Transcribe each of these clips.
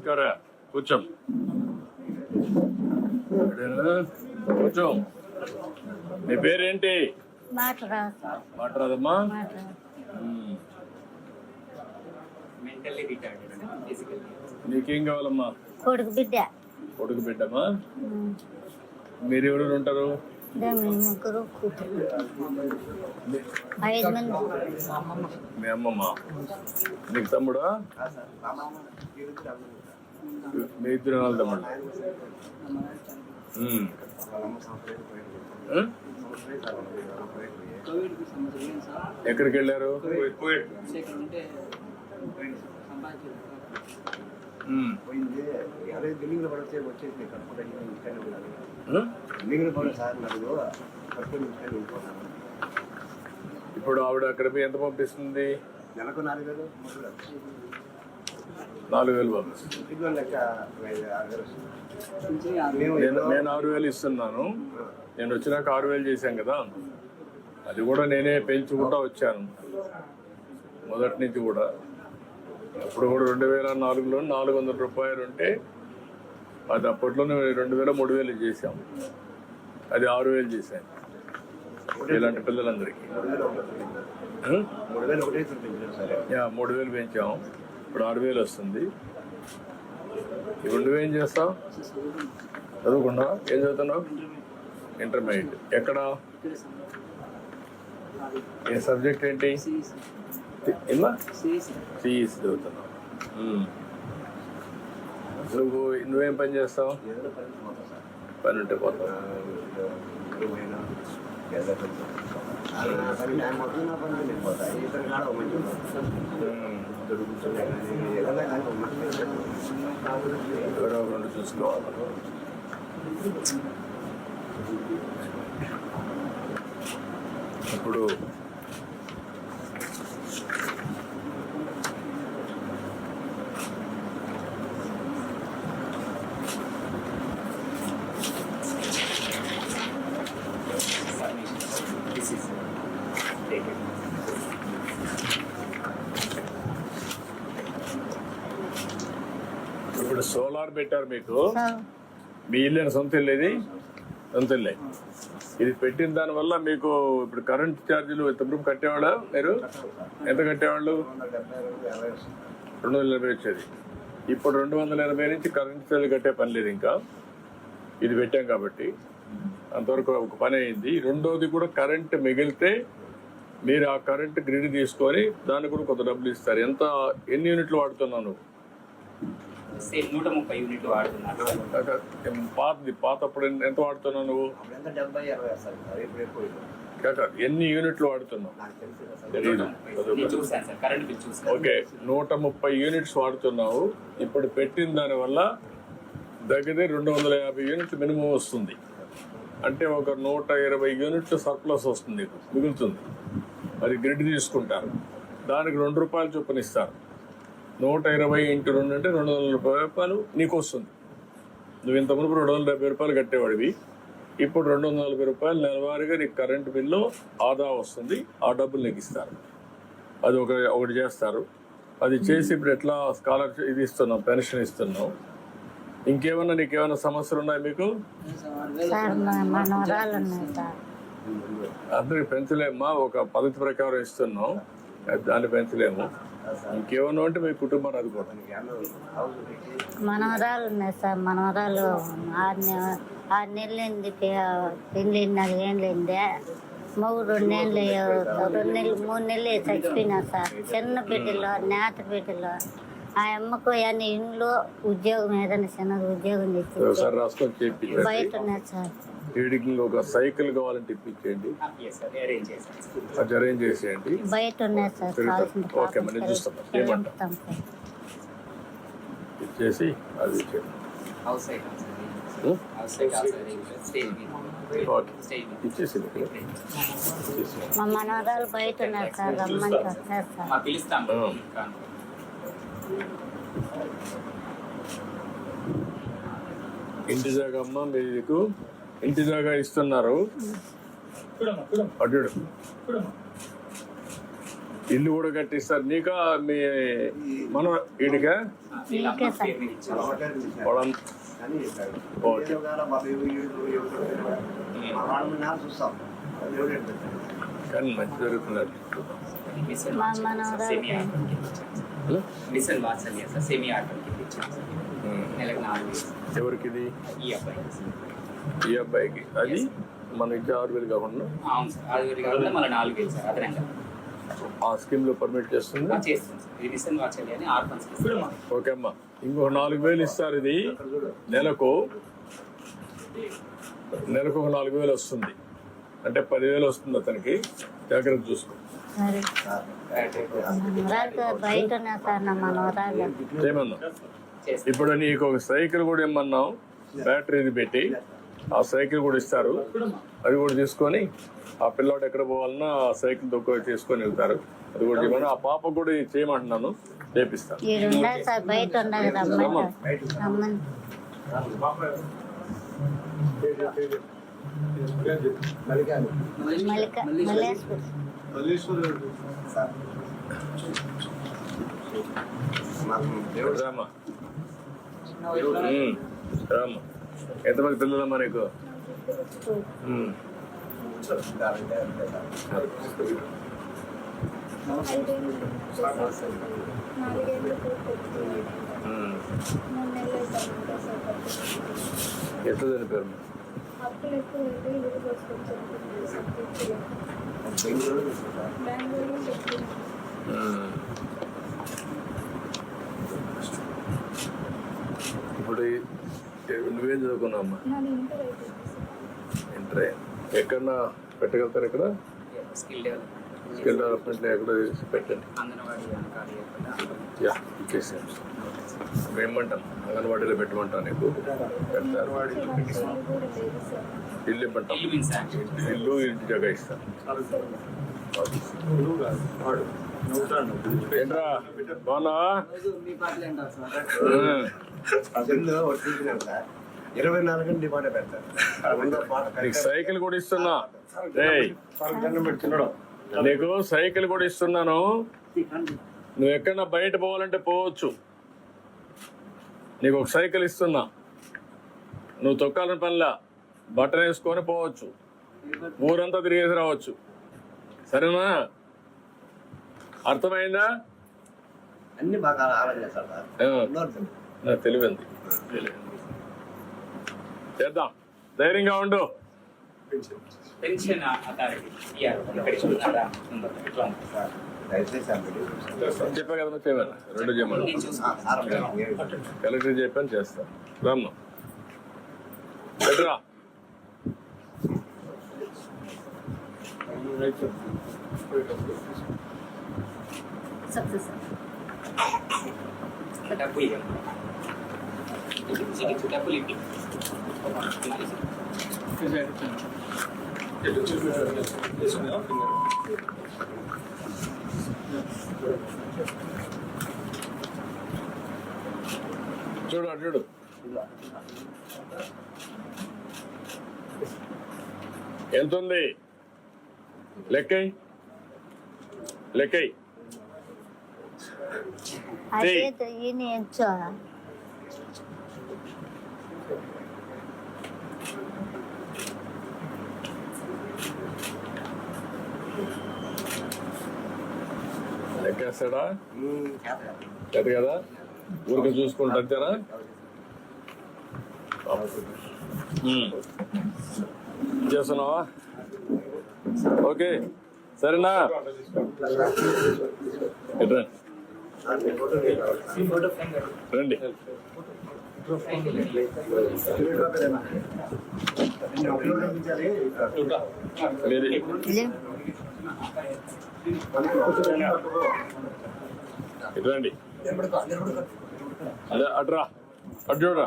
నమస్కారం. కూర్చో. కూర్చో. నీ పేరేంటి? మాట్లాడదమ్మా. నీకేం కావాలమ్మా? కొడుకు బిడ్డ. కొడుకు బిడ్డమ్మా. మీరు ఎవరు ఉంటారు? ముగ్గురు కూతురు, 5 మంది. మీ అమ్మమ్మ. నీకు తమ్ముడా? మీ ఇద్దరు వాళ్ళ తమ్ముడు. ఎక్కడికి వెళ్ళారు? ఇప్పుడు ఆవిడ అక్కడ ఎంత పంపిస్తుంది? నెలకు 4,000. 4,000 పంపిస్తుంది. నేను 6,000 ఇస్తున్నాను. నేను వచ్చినాక 6,000 చేశాను కదా, అది కూడా నేనే పెంచుకుంటా వచ్చాను మొదటి నుంచి కూడా. అప్పుడు కూడా 2004లో 400 రూపాయలు ఉంటే అది అప్పట్లోనే 2,000 3,000 చేశాం. అది 6,000 చేశాను ఇలాంటి పిల్లలందరికీ. 3,000 పెంచాం. ఇప్పుడు 6,000 వస్తుంది. ఇప్పుడు నువ్వేం చేస్తావు? చదువుకున్నా? ఏం చదువుతున్నావు? ఇంటర్మీడియట్. ఎక్కడ? ఏ సబ్జెక్ట్ ఏంటి? సిఈసి చదువుతున్నావు. నువ్వేం పని చేస్తావు? పని ఉంటే పోతావు. ఎవరో రెండు చూసుకోవాలి. ఇప్పుడు ఇప్పుడు సోలార్ పెట్టారు మీకు. మీ ఇల్లు సొంత ఇల్లు? ఇది సొంత ఇల్లే. ఇది పెట్టిన దానివల్ల మీకు ఇప్పుడు కరెంట్ ఛార్జీలు ఎంతవరకు కట్టేవాళ్ళ? మీరు ఎంత కట్టేవాళ్ళు? 280 వచ్చేది. ఇప్పుడు 280 నుంచి కరెంట్ ఛార్జీలు కట్టే పని లేదు ఇంకా, ఇది పెట్టాం కాబట్టి. అంతవరకు ఒక పని అయింది. రెండోది కూడా కరెంట్ మిగిలితే మీరు ఆ కరెంట్ గ్రిడ్ తీసుకొని దానికి కూడా కొంత డబ్బులు ఇస్తారు. ఎన్ని యూనిట్లు వాడుతున్నావు నువ్వు? 130 యూనిట్లు వాడుతున్నాను. పాతప్పుడు ఎంత వాడుతున్నావు నువ్వు? ఎన్ని యూనిట్లు వాడుతున్నావు తెలీదు. ఓకే, 130 యూనిట్స్ వాడుతున్నావు. ఇప్పుడు పెట్టిన దానివల్ల దగ్గర 250 యూనిట్లు మినిమం వస్తుంది. అంటే ఒక 120 యూనిట్లు సర్ప్లస్ వస్తుంది, మిగులుతుంది. అది గ్రిడ్ తీసుకుంటారు. దానికి 2 రూపాయలు చొప్పున ఇస్తారు. 120 × 2 అంటే 240 రూపాయలు నీకు వస్తుంది. నువ్వు ఇంతకుముందు 270 రూపాయలు కట్టేవాడివి. ఇప్పుడు 240 రూపాయలు నెలవారీగా నీకు కరెంటు బిల్లు ఆదా వస్తుంది. ఆ డబ్బులు నీకు ఇస్తారు. అది ఒకటి చేస్తారు. అది చేసి ఇప్పుడు ఎట్లా స్కాలర్షిప్ ఇది ఇస్తున్నాం, పెన్షన్ ఇస్తున్నాం. ఇంకేమన్నా నీకేమైనా సమస్యలు ఉన్నాయి మీకు? అందరికి పెంచలేమ్మా, ఒక పద్ధతి ప్రకారం ఇస్తున్నాం, దాన్ని పెంచలేము. ఇంకేమన్నా ఉంటే మీ కుటుంబాన్ని ఆదుకోవడం. మనవరాలు ఉన్నాయి సార్. మనవరాలు 6 నెలలైంది పెళ్ళి. 4 ఏళ్ళైంది. మగ 2 నెలలు 3 నెలలు చచ్చిపోయినా సార్. చిన్న బిడ్డలో, నేత బిడ్డలో. ఆ అమ్మకు అన్ని ఇంట్లో ఉద్యోగం, ఏదైనా చిన్న ఉద్యోగం తెచ్చి బయట ఉన్నాయి సార్. వీడికి ఒక సైకిల్ కావాలంటే ఇప్పించేయండి, అది అరేంజ్ చేసేయండి. బయట ఉన్నాయి సార్. ఓకే, మనం చూస్తాం. ఏమంటాం ఇచ్చేసి అది ఇచ్చేయండి. ఇచ్చేసి మా మనవరాలు బయట ఉన్నారు సార్. రమ్మని వస్తారు సార్. ఇంటి జాగా అమ్మ, మీకు ఇంటి జాగా ఇస్తున్నారు. అడ్డు ఇల్లు కూడా కట్టిస్తారు నీకా మీ మన వీడికా నీకే సార్. పొలం కానీ ఓకే కానీ మంచి జరుగుతున్నారు మా మనవరాలు మిషన్ వాత్సల్య సార్ సెమీ ఆటో ఇచ్చాను సార్ నెలకు 4,000 ఎవరికి ఇది ఈ అబ్బాయి ఈ అబ్బాయికి అది మన ఇచ్చే 6,000 కాకుండా అవును సార్ 6,000 కాకుండా మళ్ళీ 4,000 సార్ అదనంగా ఆ స్కీమ్ లో పర్మిట్ చేస్తుంది చేస్తుంది సార్ ఇది మిషన్ వాత్సల్య అని ఆర్ఫన్స్ ఓకే అమ్మా ఇంకో 4,000 ఇస్తారు ఇది నెలకు ఒక 4,000 వస్తుంది అంటే 10,000 వస్తుంది అతనికి జాగ్రత్త చూసుకో సరే మనవరాలు బయట ఉన్నా సార్ నా మనవరాలు ఏమన్నా ఇప్పుడు నీకు ఒక సైకిల్ కూడా ఇమ్మన్నాం బ్యాటరీది పెట్టి ఆ సైకిల్ కూడా ఇస్తారు అది కూడా తీసుకొని ఆ పిల్లోడు ఎక్కడ పోవాలన్నా ఆ సైకిల్ తొక్క చేసుకొని వెళ్తారు అది కూడా ఇవ్వను ఆ పాప కూడా ఇది చేయమంటున్నాను చేపిస్తాను ఈడు ఉండాలి సార్ బయట ఉండాలి రమ్మని మల్లేశ్వర్ రామా రామా ఎంతమంది పిల్లలమ్మా నీకు ఎట్లా చనిపోయారు ఇప్పుడు నువ్వేం చదువుకున్నావమ్మా ఇంటర్ ఎక్కడన్నా పెట్టగలుగుతారు ఇక్కడ స్కిల్ డెవలప్మెంట్ స్కిల్ డెవలప్మెంట్లో ఎక్కడ పెట్టండి అంగన్వాడీ యా చేసాం ఏమంటాం అంగన్వాడీలో పెట్టమంటాం నీకు పెడతారు ఇల్లు ఇవ్వమంటాం ఇల్లు మీన్స్ యాక్టివిటీ ఇల్లు ఇంటి జగ ఇస్తాం ఏంట్రా బాగున్నావా 24 గంటలు డిమాండ్ పెడతారు నీకు సైకిల్ కూడా ఇస్తున్నా ఏయ్ నీకు సైకిల్ కూడా ఇస్తున్నాను నువ్వు ఎక్కడన్నా బయట పోవాలంటే పోవచ్చు నీకు ఒక సైకిల్ ఇస్తున్నా నువ్వు తొక్కాలని పనిలా బట్టలు వేసుకొని పోవచ్చు ఊరంతా తిరిగేసి రావచ్చు సరేనా అర్థమైందా అన్ని బాగా ఆలోచన సార్ నాకు తెలివింది చేద్దాం ధైర్యంగా ఉండు పెన్షన్ అథారిటీ పెన్షన్ ఇట్లా చెప్పా కదా నువ్వు చేయమన్నా 2 చేయమన్నా కలెక్టర్ చెప్పాను చేస్తా రామ్మా పెట్టరా డబ్బు ఇవ్వండి డబ్బులు ఇవ్వండి చూడు అటు చూడు ఎంత ఉంది లెక్కై అదే ఈయన ఎంచో లెక్కేస్తాడా లేదు కదా ఊరికి చూసుకుంటా అంతేనా చేస్తున్నావా ఓకే సరేనా రండి రండి అదే అటురా అటు చూడరా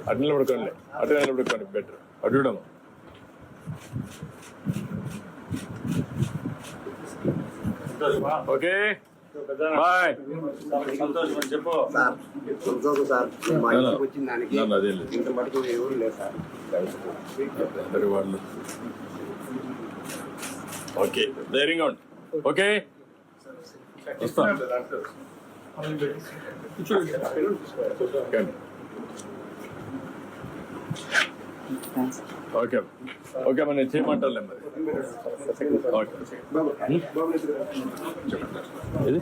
అటు నిలబడుకోండి అటు నిలబడుకోండి బెటర్ అటు చూడమ్మా ఓకే బాయ్ చెప్పు సంతోషం సార్ మా ఇంటికి వచ్చిన దానికి అదే లేదు ఇంత మటుకు ఎవరు లేదు సార్ అందరి వాళ్ళు ఓకే ధైర్యంగా ఉండి. ఓకే వస్తాను. ఓకే ఓకే మరి నేను చేయమంటానులే మరి. ఓకే ఇది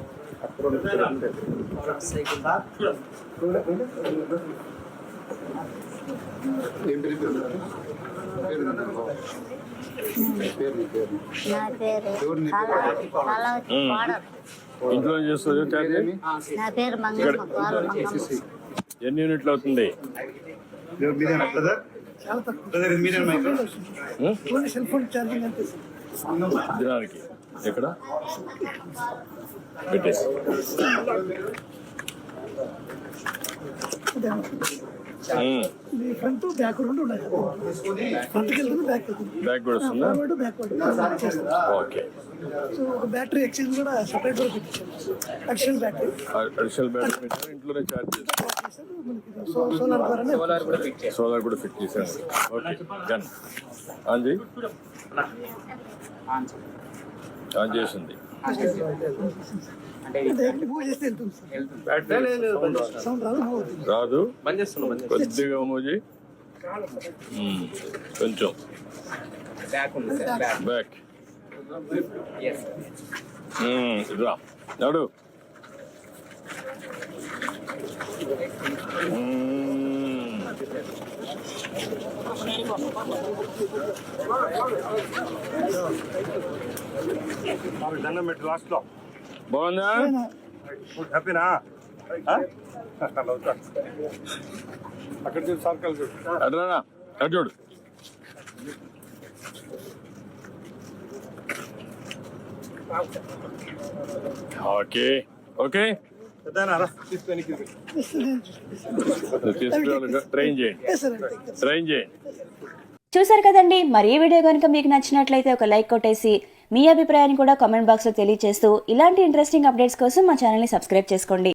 నా పేరు కళావతి కోడలు. ఇంట్లో ఏం చేస్తుంది ఛార్జ్? నా పేరు మంగమ్మ కోడలు మంగమ్మ. ఎన్ని యూనిట్లు అవుతుంది? దినానికి ఎక్కడ పెట్టేసి ఫ్రంట్ బ్యాక్ రెండు ఉన్నాయి. ఫ్రంట్కి వెళ్తుంది, బ్యాక్ వెళ్తుంది. బ్యాక్ కూడా వస్తుందా? బ్యాక్వర్డ్. ఓకే. సో ఒక బ్యాటరీ ఎక్స్చేంజ్ కూడా సపరేట్ కూడా పెట్టించాం. అడిషనల్ బ్యాటరీ అడిషనల్ బ్యాటరీ పెట్టారు, ఇంట్లోనే ఛార్జ్ చేస్తారు. సోలార్ ద్వారానే సోలార్ కూడా ఫిట్ చేశాను. Okay done. ఆన్ చేయి. ఆన్ చేసింది. మూవ్ చేస్తే వెళ్తుంది సార్. సౌండ్ రాదు, మూవ్ అవుతుంది. రాదు, కొద్దిగా మోజీ కొంచెం బ్యాక్ ఉంది సార్, బ్యాక్. బ్యాక్ ఎస్ రా నడు. దండం పెట్టి లాస్ట్ లో బాగుందా? హ్యాపీనా? అక్కడ చూడు సర్కల్ చూడు. అడ్రానా అటు చూడు. ఓకే ఓకే ట్రైన్ చేయండి, ట్రైన్ చేయండి. చూసారు కదండి. మరి ఈ వీడియో కనుక మీకు నచ్చినట్లయితే ఒక లైక్ కొట్టేసి మీ అభిప్రాయాన్ని కూడా కామెంట్ బాక్స్లో తెలియజేస్తూ ఇలాంటి ఇంట్రెస్టింగ్ అప్డేట్స్ కోసం మా ఛానల్ని సబ్స్క్రైబ్ చేసుకోండి.